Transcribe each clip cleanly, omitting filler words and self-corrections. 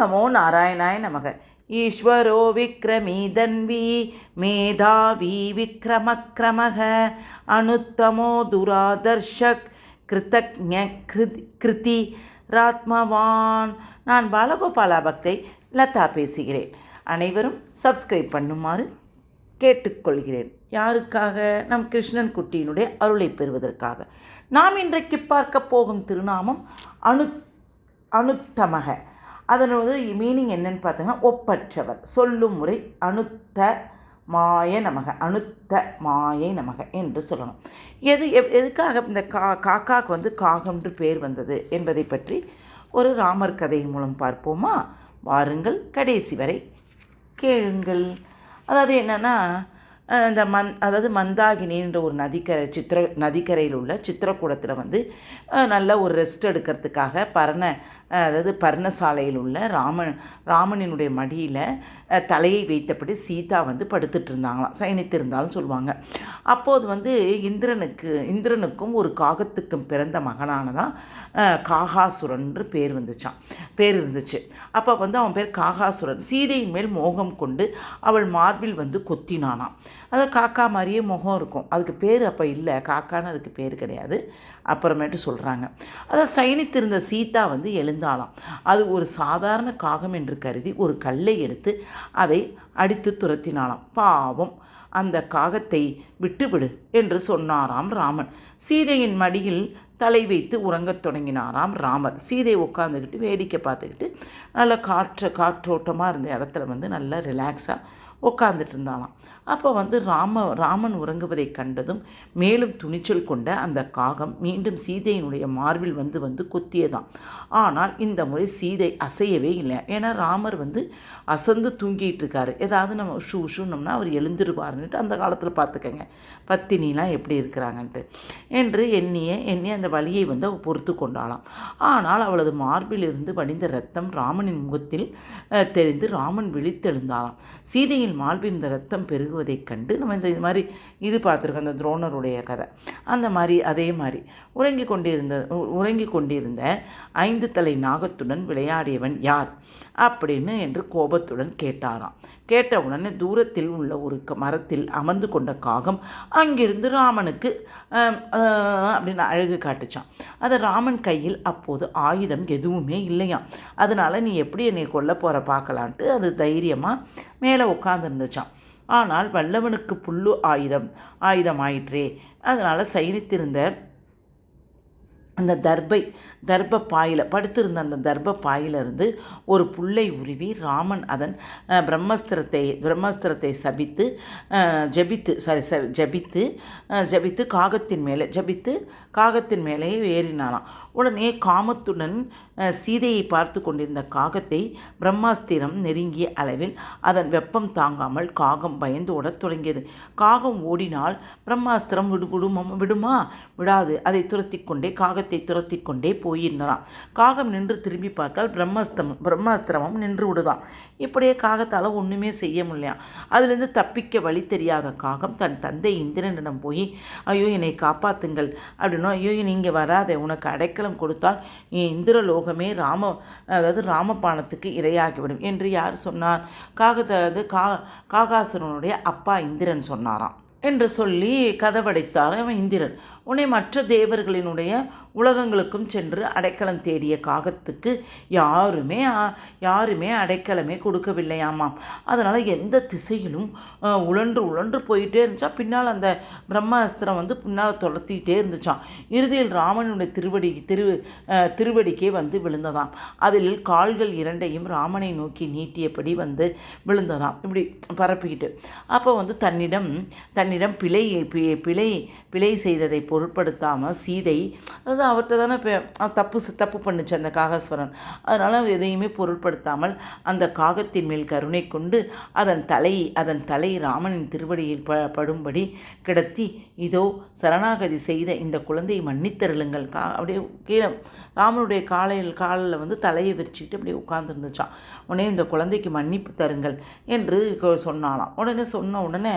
நமோ நாராயணாய நமக. ஈஸ்வரோ விக்ரமீ தன்வி மேதாவி விக்ரமக்ரமக அனுத்தமோ துராதர்ஷக் கிருதக்ஞ கிருதி ராத்மவான். நான் பாலகோபாலா பக்தை லதா பேசுகிறேன். அனைவரும் சப்ஸ்கிரைப் பண்ணுமாறு கேட்டுக்கொள்கிறேன். யாருக்காக? நம் கிருஷ்ணன் குட்டியினுடைய அருளை பெறுவதற்காக. நாம் இன்றைக்கு பார்க்க போகும் திருநாமம் அனுத்தமக. அதனோட மீனிங் என்னன்னு பார்த்தோங்கன்னா ஒப்பற்றவர். சொல்லும் முறை அனுத்த மாய நமக, அனுத்த மாயை நமக என்று சொல்லணும். எதுக்காக இந்த காக்காவுக்கு வந்து காகம்ன்று பேர் வந்தது என்பதை பற்றி ஒரு ராமர் கதையின் மூலம் பார்ப்போமா? வாருங்கள், கடைசி வரை கேளுங்கள். அதாவது என்னென்னா, இந்த மந்தாகினின்ற ஒரு நதிக்கரையில் உள்ள சித்திரக்கூடத்தில் வந்து நல்ல ஒரு ரெஸ்ட் எடுக்கிறதுக்காக பர்ணசாலையில் உள்ள ராமனினுடைய மடியில் தலையை வைத்தபடி சீதா வந்து படுத்துட்டு இருந்தாங்களாம், சயனித்திருந்தாலும் சொல்லுவாங்க. அப்போது வந்து இந்திரனுக்கும் ஒரு காகத்துக்கும் பிறந்த மகனானதான் காகாசுரன் பேர் இருந்துச்சு. அப்போ வந்து அவன் பேர் காகாசுரன். சீதையின் மேல் மோகம் கொண்டு அவள் மார்பில் வந்து கொத்தினானாம். அது காக்கா மாதிரியே முகம் இருக்கும். அதுக்கு பேர் அப்போ இல்லை, காக்கான்னு அதுக்கு பேர் கிடையாது. அப்புறமேட்டு சொல்கிறாங்க. அதை சயனித்திருந்த சீதா வந்து எழுந்தாலாம். அது ஒரு சாதாரண காகம் என்று கருதி ஒரு கல்லை எடுத்து அதை அடித்து துரத்தினாலாம். பாவம், அந்த காகத்தை விட்டுவிடு என்று சொன்னாராம் ராமன். சீதையின் மடியில் தலை வைத்து உறங்கத் தொடங்கினாராம் ராமர். சீதை உட்காந்துக்கிட்டு வேடிக்கை பார்த்துக்கிட்டு நல்ல காற்றோட்டமாக இருந்த இடத்துல வந்து நல்லா ரிலாக்ஸாக உட்காந்துட்டு இருந்தாலாம். அப்போ வந்து ராமன் உறங்குவதை கண்டதும் மேலும் துணிச்சல் கொண்ட அந்த காகம் மீண்டும் சீதையினுடைய மார்பில் வந்து கொத்தியதாம். ஆனால் இந்த முறை சீதை அசையவே இல்லை. ஏன்னா ராமர் வந்து அசந்து தூங்கிட்டு இருக்காரு. ஏதாவது நம்ம ஷூனோம்னா அவர் எழுந்துருவாருன்னுட்டு அந்த காலத்தில் பார்த்துக்கங்க பத்தினிலாம் எப்படி இருக்கிறாங்கன்ட்டு என்று எண்ணி அந்த வலியை வந்து அவள் பொறுத்து கொண்டாளாம். ஆனால் அவளது மார்பில் இருந்து வடிந்த இரத்தம் ராமனின் முகத்தில் தெரிந்து ராமன் விழித்தெழுந்தாளாம். சீதையின் மார்பில் இந்த இரத்தம் பெருகுவதைக் கண்டு நம்ம இது மாதிரி பார்த்துருக்கோம், அந்த துரோணருடைய கதை. அந்த மாதிரி அதே மாதிரி உறங்கி கொண்டிருந்த 5 தலை நாகத்துடன் விளையாடியவன் யார் அப்படின்னு என்று கோபத்துடன் கேட்டாராம். கேட்ட உடனே தூரத்தில் உள்ள ஒரு மரத்தில் அமர்ந்து கொண்ட காகம் அங்கிருந்து ராமனுக்கு அப்படின்னு அழகு காட்டுச்சான். அது ராமன் கையில் அப்போது ஆயுதம் எதுவுமே இல்லையாம். அதனால் நீ எப்படி என்னை கொல்ல போகிற பார்க்கலான்ட்டு அது தைரியமாக மேலே உட்காந்துருந்துச்சான். ஆனால் வல்லவனுக்கு புல்லு ஆயுதமாயிற்றே. அதனால் சயனித்திருந்த அந்த தர்ப பாயில் படுத்திருந்த அந்த தர்ப பாயிலிருந்து ஒரு புல்லை உருவி ராமன் அதன் பிரம்மஸ்திரத்தை ஜபித்து காகத்தின் மேலே ஏறினானாம். உடனே காமத்துடன் சீதையை பார்த்து கொண்டிருந்த காகத்தை பிரம்மாஸ்திரம் நெருங்கிய அளவில் அதன் வெப்பம் தாங்காமல் காகம் பயந்து ஓடத் தொடங்கியது. காகம் ஓடினால் பிரம்மாஸ்திரம் விடுமா? விடாது. அதை காகத்தை துரத்தி கொண்டே போயிருந்தான். காகம் நின்று திரும்பி பார்த்தால் பிரம்மாஸ்திரமும் நின்று விடுதான். இப்படியே காகத்தால் ஒன்றுமே செய்ய முடியலையாம். அதிலிருந்து தப்பிக்க வழி தெரியாத காகம் தன் தந்தை இந்திரனிடம் போய், ஐயோ என்னை காப்பாற்றுங்கள் அப்படின்னா, ஐயோ நீங்கள் வராதே, உனக்கு அடைக்கலம் கொடுத்தால் இந்திரலோகமே ராமபாணத்துக்கு இரையாகிவிடும் என்று யார் சொன்னார்? காகாசுரனுடைய அப்பா இந்திரன் சொன்னாராம் என்று சொல்லி கதவடைத்தார் அவன் இந்திரன். உன்னை மற்ற தேவர்களினுடைய உலகங்களுக்கும் சென்று அடைக்கலம் தேடிய காகத்துக்கு யாருமே அடைக்கலமே கொடுக்கவில்லையாமாம். அதனால் எந்த திசையிலும் உழன்று போயிட்டே இருந்துச்சான். பின்னால் அந்த பிரம்மாஸ்திரம் வந்து பின்னால் தொடர்த்திக்கிட்டே இருந்துச்சான். இறுதியில் ராமனுடைய திருவடிக்கே வந்து விழுந்ததாம். அதில் கால்கள் இரண்டையும் ராமனை நோக்கி நீட்டியபடி வந்து விழுந்ததாம், இப்படி பரப்பிக்கிட்டு. அப்போ வந்து தன்னிடம் பிழை செய்ததை பொருட்படுத்தாமல் சீதை, அதாவது அவர்கிட்ட தானே தப்பு பண்ணுச்சு அந்த காகேஸ்வரன். அதனால் எதையுமே பொருட்படுத்தாமல் அந்த காகத்தின் மேல் கருணை கொண்டு அதன் தலை ராமனின் திருவடியில் படும்படி கிடத்தி, இதோ சரணாகதி செய்த இந்த குழந்தையை மன்னித்தருளுங்கள். அப்படியே கீழே ராமனுடைய காலில் வந்து தலையை விரிச்சிக்கிட்டு அப்படியே உட்கார்ந்துருந்துச்சான். உடனே இந்த குழந்தைக்கு மன்னிப்பு தருங்கள் என்று சொன்னாலாம். உடனே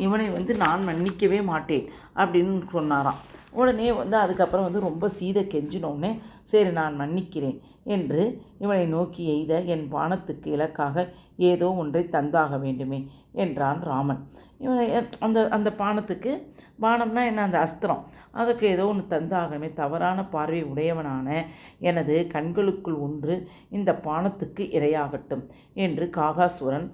இவனை வந்து நான் மன்னிக்கவே மாட்டேன் அப்படின்னு சொன்னாராம். உடனே வந்து அதுக்கப்புறம் வந்து ரொம்ப சீதை கெஞ்சினோடனே, சரி நான் மன்னிக்கிறேன் என்று இவனை நோக்கி எய்த என் பானத்துக்கு இலக்காக ஏதோ ஒன்றை தந்தாக வேண்டுமே என்றான் ராமன். இவன் அந்த அந்த பானத்துக்கு, பானம்னா என்ன, அந்த அஸ்திரம், அதுக்கு ஏதோ ஒன்று தந்தாகவே. தவறான பார்வை உடையவனான எனது கண்களுக்குள் ஒன்று இந்த பானத்துக்கு இரையாகட்டும் என்று காகாசுரன்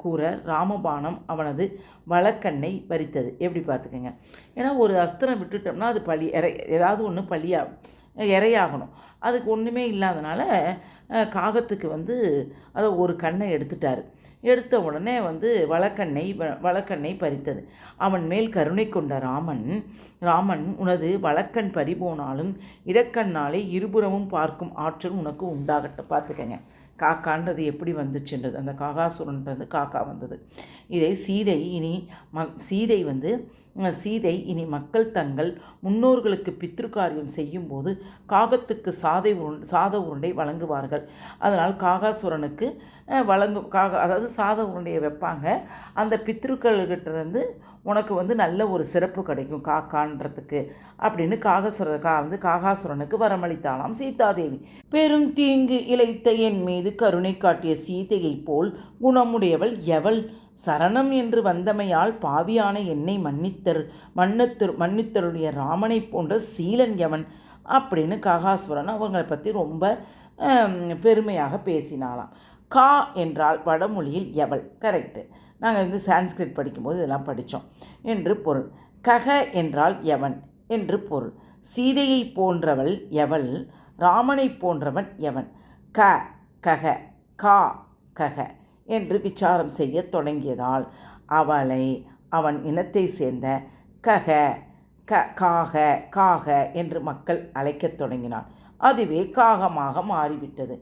கூற ராமபானம் அவனது வலக்கண்ணை பறித்தது. எப்படி பார்த்துக்கங்க. ஏன்னா ஒரு அஸ்திரம் விட்டுட்டோம்னா அது ஏதாவது ஒன்று இரையாகணும். அதுக்கு ஒன்றுமே இல்லாதனால காகத்துக்கு அதை ஒரு கண்ணை எடுத்துட்டார். எடுத்த உடனே வலக்கண்ணை பறித்தது. அவன் மேல் கருணை கொண்ட ராமன் உனது வலக்கண் பறிபோனாலும் இடக்கண்ணாலே இருபுறமும் பார்க்கும் ஆற்றல் உனக்கு உண்டாகட்டும். பார்த்துக்கங்க, காக்கான்றது எப்படி வந்துச்சுன்றது. அந்த காகாசுரன்றது காக்கா வந்தது. இதை சீதை இனி மக்கள் தங்கள் முன்னோர்களுக்கு பித்ருக்காரியம் செய்யும்போது காகத்துக்கு சாத உருண்டை வழங்குவார்கள். அதனால் காகாசுரனுக்கு அதாவது சாத உருண்டையை வைப்பாங்க. அந்த பித்ருக்கள்கிட்டேருந்து உனக்கு நல்ல ஒரு சிறப்பு கிடைக்கும் காக்கான்றதுக்கு அப்படின்னு காகாசுரனுக்கு வரமளித்தாளாம் சீதாதேவி. பெரும் தீங்கு இழைத்த என் மீது கருணை காட்டிய சீதையை போல் குணமுடையவள் எவள்? சரணம் என்று வந்தமையால் பாவியான என்னை மன்னித்தருடைய ராமனை போன்ற சீலன் எவன் அப்படின்னு காகாசுரன் அவங்களை பற்றி ரொம்ப பெருமையாக பேசினாலாம். கா என்றால் வடமொழியில் எவள், கரெக்டு. நாங்கள் சான்ஸ்கிரிட் படிக்கும்போது இதெல்லாம் படித்தோம் என்று பொருள். கக என்றால் எவன் என்று பொருள். சீதையை போன்றவள் எவள்? ராமனை போன்றவன் எவன்? கக கா கக என்று விசாரம் செய்ய தொடங்கியதால் அவளை அவன் இனத்தை சேர்ந்த காக என்று மக்கள் அழைக்கத் தொடங்கினார். அதுவே காகமாக மாறிவிட்டது.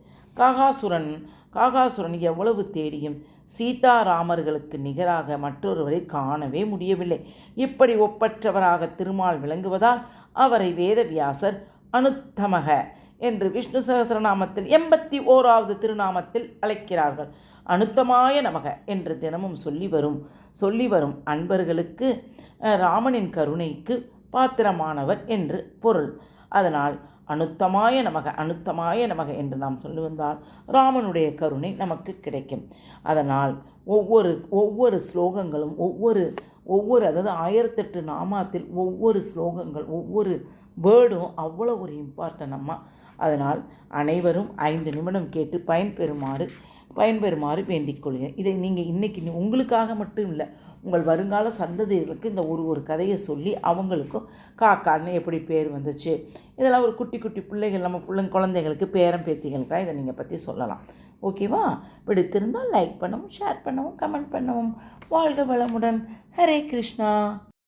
காகாசுரன் எவ்வளவு தேடியும் சீதாராமர்களுக்கு நிகராக மற்றொருவரை காணவே முடியவில்லை. இப்படி ஒப்பற்றவராக திருமால் விளங்குவதால் அவரை வேதவியாசர் அனுத்தமக என்று விஷ்ணு சகஸ்ரநாமத்தில் 81வது திருநாமத்தில் அழைக்கிறார்கள். அனுத்தமாய நமக என்று தினமும் சொல்லி வரும் அன்பர்களுக்கு ராமனின் கருணைக்கு பாத்திரமானவர் என்று பொருள். அதனால் அனுத்தமாய நமக என்று நாம் சொல்லி வந்தால் ராமனுடைய கருணை நமக்கு கிடைக்கும். அதனால் ஒவ்வொரு ஸ்லோகங்களும் அதாவது 1008 நாமத்தில் ஒவ்வொரு ஸ்லோகங்கள் ஒவ்வொரு வேர்டும் அவ்வளோ ஒரு இம்பார்ட்டன் அம்மா. அதனால் அனைவரும் 5 நிமிடம் கேட்டு பயன்பெறுமாறு வேண்டிக் கொள்கிறேன். இதை நீங்கள் இன்றைக்கி உங்களுக்காக மட்டும் இல்லை, உங்கள் வருங்கால சந்ததிகளுக்கு இந்த ஒரு கதையை சொல்லி அவங்களுக்கும் காக்கான்னு எப்படி பேர் வந்துச்சு, இதெல்லாம் ஒரு குட்டி பிள்ளைகள் நம்ம குழந்தைகளுக்கு பேரன் பேத்திகளுக்காக இதை நீங்கள் பற்றி சொல்லலாம். ஓகேவா? பிடித்திருந்தால் லைக் பண்ணவும், ஷேர் பண்ணவும், கமெண்ட் பண்ணவும். வாழ்க வளமுடன். ஹரே கிருஷ்ணா.